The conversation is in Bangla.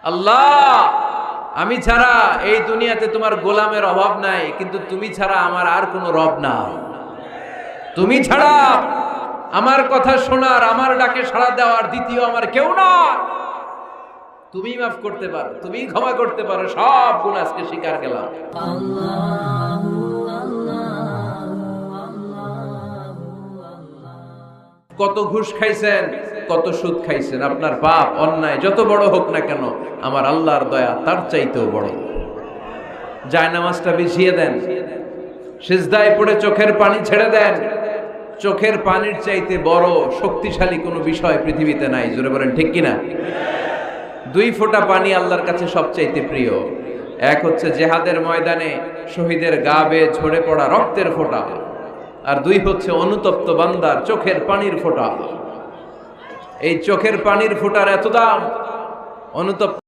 আল্লাহ, আমি ছাড়া এই দুনিয়াতে তোমার গোলামের অভাব নাই, কিন্তু তুমি ছাড়া আমার আর কোনো রব নাই। তুমি ছাড়া আমার কথা শোনার, আমার ডাকে সাড়া দেওয়ার দ্বিতীয় আমার কেউ নয়। তুমি মাফ করতে পারো, তুমি ক্ষমা করতে পারো, সব গুনাহ আজকে স্বীকার গেলাম। কত ঘুষ খাইছেন, কত সুদ খাইছেন, আপনার পাপ অন্যায় যত বড় হোক না কেন, আমার আল্লাহর দয়া তার চাইতেও বড়। জায়নামাজটা বিছিয়ে দেন, সিজদায় পড়ে চোখের পানি ছেড়ে দেন। চোখের পানির চাইতে বড় শক্তিশালী কোনো বিষয় পৃথিবীতে নাই। জোরে বলেন ঠিক কিনা? 2 ফোঁটা পানি আল্লাহর কাছে সবচাইতে প্রিয়। এক হচ্ছে জিহাদের ময়দানে শহীদের গা বেয়ে ঝরে পড়া রক্তের ফোঁটা, আর 2 হচ্ছে অনুতপ্ত বান্দার চোখের পানির ফোঁটা। এই চোখের পানির ফোঁটার এত দাম, অনুতপ্ত